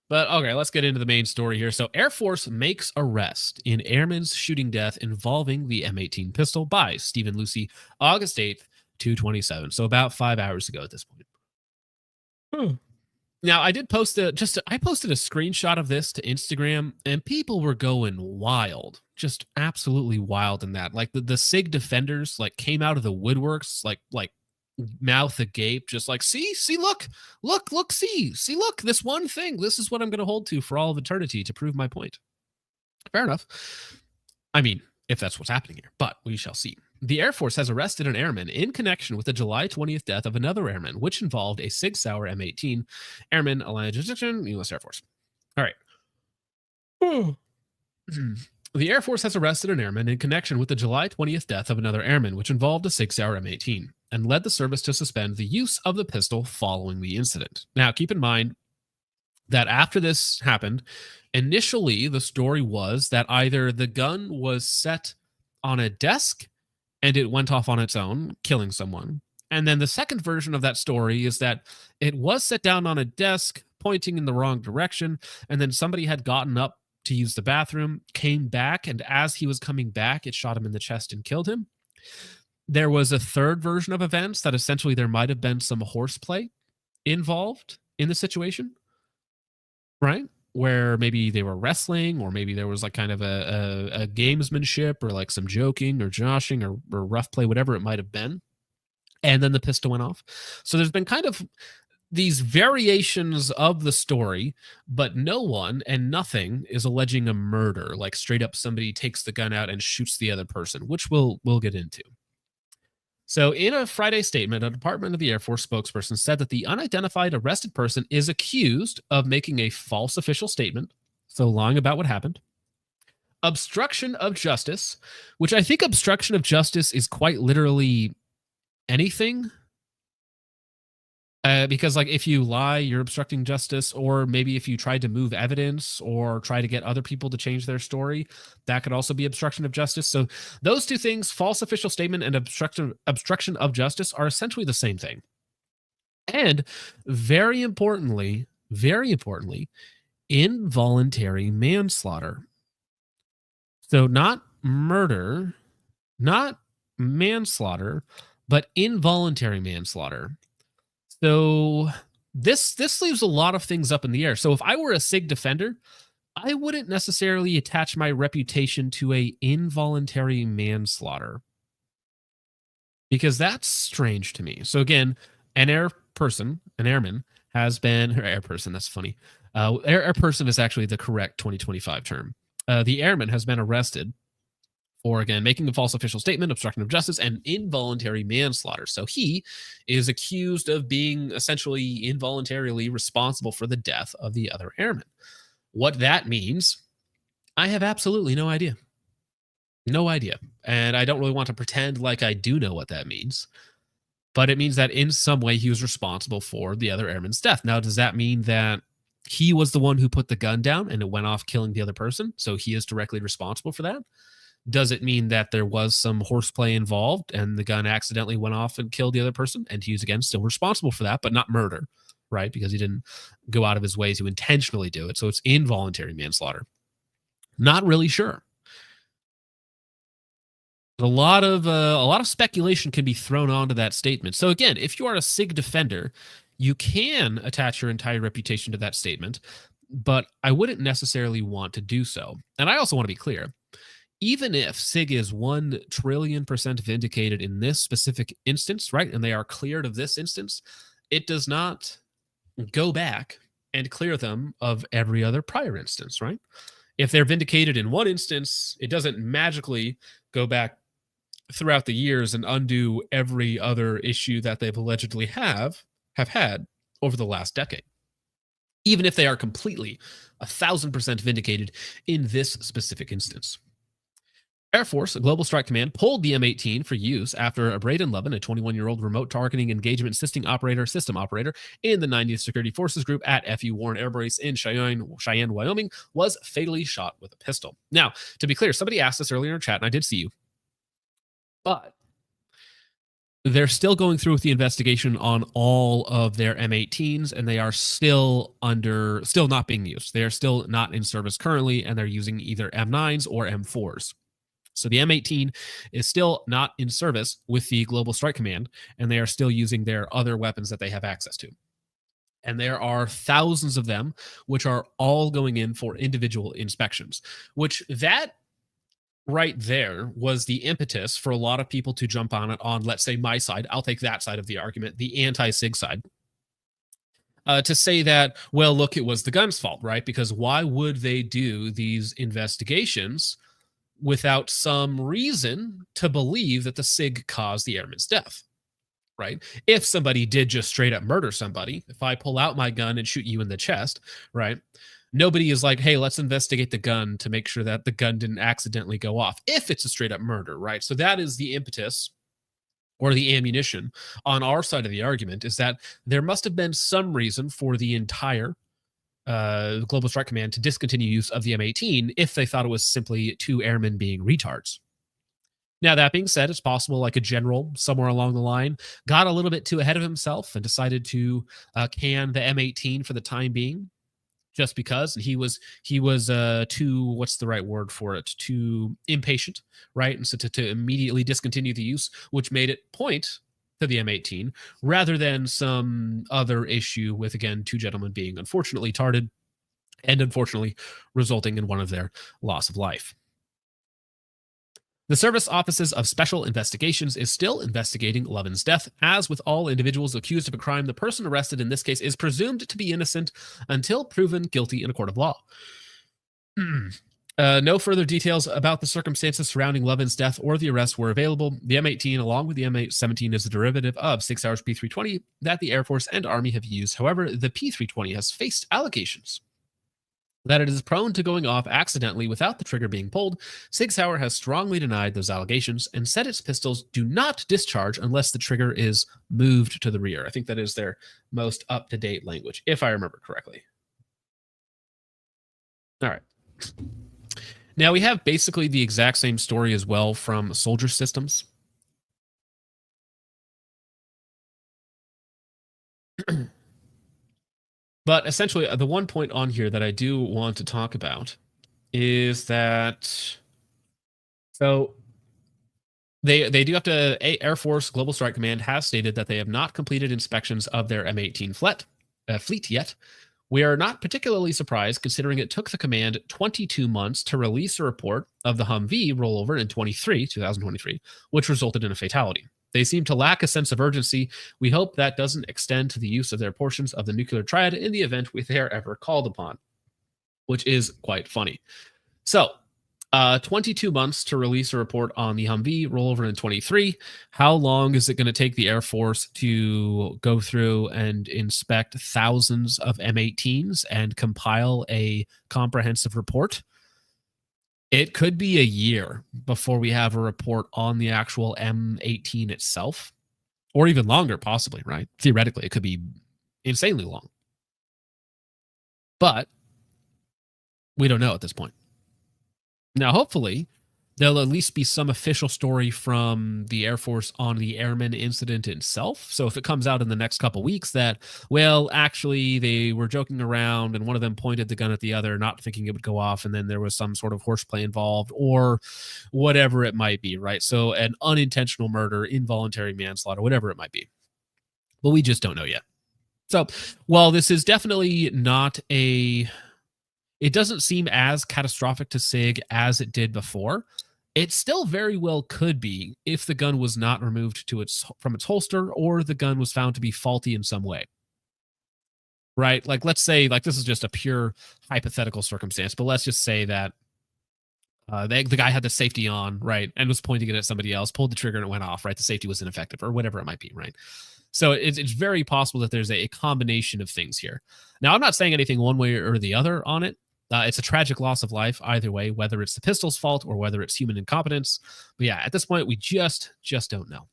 But okay, let's get into the main story here. So, Air Force makes arrest in Airman's shooting death involving the M18 pistol by Stephen Lucy, August 8th, 2:27. So, about 5 hours ago at this point. Now, I did post I posted a screenshot of this to Instagram, and people were going wild, just absolutely wild in that. Like the SIG defenders like came out of the woodworks, like mouth agape, just like, see, look, see, look, this one thing, this is what I'm going to hold to for all of eternity to prove my point. Fair enough. I mean, if that's what's happening here, but we shall see. The Air Force has arrested an airman in connection with the July 20th death of another airman, which involved a Sig Sauer M18 Airman, Allied Jurisdiction, U.S. Air Force. All right. The Air Force has arrested an airman in connection with the July 20th death of another airman, which involved a Sig Sauer M18, and led the service to suspend the use of the pistol following the incident. Now, keep in mind that after this happened, initially the story was that either the gun was set on a desk and it went off on its own, killing someone. And then the second version of that story is that it was set down on a desk, pointing in the wrong direction, and then somebody had gotten up to use the bathroom, came back, and as he was coming back, it shot him in the chest and killed him. There was a third version of events that essentially there might have been some horseplay involved in the situation, right? Where maybe they were wrestling, or maybe there was like kind of a gamesmanship, or like some joking or joshing or rough play, whatever it might have been. And then the pistol went off. So there's been kind of these variations of the story, but no one and nothing is alleging a murder, like straight up somebody takes the gun out and shoots the other person, which we'll get into. So, in a Friday statement, a Department of the Air Force spokesperson said that the unidentified arrested person is accused of making a false official statement, so lying about what happened, obstruction of justice, which I think obstruction of justice is quite literally anything. Because, like, if you lie, you're obstructing justice, or maybe if you tried to move evidence or try to get other people to change their story, that could also be obstruction of justice. So, those two things, false official statement and obstruction of justice, are essentially the same thing. And very importantly, involuntary manslaughter. So, not murder, not manslaughter, but involuntary manslaughter. So this leaves a lot of things up in the air. So if I were a SIG defender, I wouldn't necessarily attach my reputation to a involuntary manslaughter, because that's strange to me. So again, an airman has been, or air person, that's funny. Air person is actually the correct 2025 term. The airman has been arrested for, again, making a false official statement, obstruction of justice, and involuntary manslaughter. So he is accused of being essentially involuntarily responsible for the death of the other airman. What that means, I have absolutely no idea. No idea. And I don't really want to pretend like I do know what that means. But it means that in some way he was responsible for the other airman's death. Now, does that mean that he was the one who put the gun down and it went off killing the other person? So he is directly responsible for that? Does it mean that there was some horseplay involved and the gun accidentally went off and killed the other person, and he's, again, still responsible for that, but not murder, right? Because he didn't go out of his way to intentionally do it. So it's involuntary manslaughter. Not really sure. A lot of speculation can be thrown onto that statement. So again, if you are a SIG defender, you can attach your entire reputation to that statement, but I wouldn't necessarily want to do so. And I also want to be clear. Even if SIG is 1 trillion % vindicated in this specific instance, right, and they are cleared of this instance, it does not go back and clear them of every other prior instance, right? If they're vindicated in one instance, it doesn't magically go back throughout the years and undo every other issue that they've allegedly have had over the last decade. Even if they are completely 1,000% vindicated in this specific instance. Air Force, Global Strike Command, pulled the M18 for use after Braden Levin, a 21-year-old remote targeting engagement system operator in the 90th Security Forces Group at F.U. Warren Air Base in Cheyenne, Wyoming, was fatally shot with a pistol. Now, to be clear, somebody asked this earlier in chat, and I did see you. But They're still going through with the investigation on all of their M18s, and they are still not being used. They are still not in service currently, and they're using either M9s or M4s. So the M18 is still not in service with the Global Strike Command, and they are still using their other weapons that they have access to. And there are thousands of them, which are all going in for individual inspections, which that right there was the impetus for a lot of people to jump on it on, let's say, my side. I'll take that side of the argument, the anti-SIG side, to say that, well, look, it was the gun's fault, right? Because why would they do these investigations without some reason to believe that the SIG caused the airman's death, right? If somebody did just straight up murder somebody, if I pull out my gun and shoot you in the chest, right? Nobody is like, hey, let's investigate the gun to make sure that the gun didn't accidentally go off if it's a straight up murder, right? So that is the impetus or the ammunition on our side of the argument, is that there must have been some reason for the entire Global Strike Command to discontinue use of the M18 if they thought it was simply two airmen being retards. Now, that being said, it's possible like a general somewhere along the line got a little bit too ahead of himself and decided to can the M18 for the time being, just because he was too, what's the right word for it, too impatient, right? And so to immediately discontinue the use, which made it point to the M18 rather than some other issue with, again, two gentlemen being unfortunately tarded and unfortunately resulting in one of their loss of life. The Service Offices of Special Investigations is still investigating Lovin's death. As with all individuals accused of a crime, the person arrested in this case is presumed to be innocent until proven guilty in a court of law. No further details about the circumstances surrounding Lovin's death or the arrest were available. The M18, along with the M17, is a derivative of 6 Hour's P320 that the Air Force and Army have used. However, the P320 has faced allegations that it is prone to going off accidentally without the trigger being pulled. Sig Sauer has strongly denied those allegations and said its pistols do not discharge unless the trigger is moved to the rear. I think that is their most up-to-date language, if I remember correctly. All right. Now we have basically the exact same story as well from Soldier Systems. But essentially, the one point on here that I do want to talk about is that, so they do have to, Air Force Global Strike Command has stated that they have not completed inspections of their M18 fleet yet. We are not particularly surprised, considering it took the command 22 months to release a report of the Humvee rollover in 2023, which resulted in a fatality. They seem to lack a sense of urgency. We hope that doesn't extend to the use of their portions of the nuclear triad in the event they are ever called upon, which is quite funny. So, 22 months to release a report on the Humvee rollover in 23. How long is it going to take the Air Force to go through and inspect thousands of M18s and compile a comprehensive report? It could be a year before we have a report on the actual M18 itself, or even longer, possibly, right? Theoretically, it could be insanely long. But we don't know at this point. Now, hopefully, there'll at least be some official story from the Air Force on the Airman incident itself. So if it comes out in the next couple weeks that, well, actually, they were joking around and one of them pointed the gun at the other, not thinking it would go off, and then there was some sort of horseplay involved or whatever it might be, right? So an unintentional murder, involuntary manslaughter, whatever it might be. But we just don't know yet. So while this is definitely not it doesn't seem as catastrophic to SIG as it did before, it still very well could be if the gun was not removed from its holster or the gun was found to be faulty in some way. Right? Like, let's say, like, this is just a pure hypothetical circumstance, but let's just say that the guy had the safety on, right, and was pointing it at somebody else, pulled the trigger and it went off, right? The safety was ineffective or whatever it might be, right? So it's very possible that there's a combination of things here. Now, I'm not saying anything one way or the other on it. It's a tragic loss of life either way, whether it's the pistol's fault or whether it's human incompetence. But yeah, at this point, we just don't know.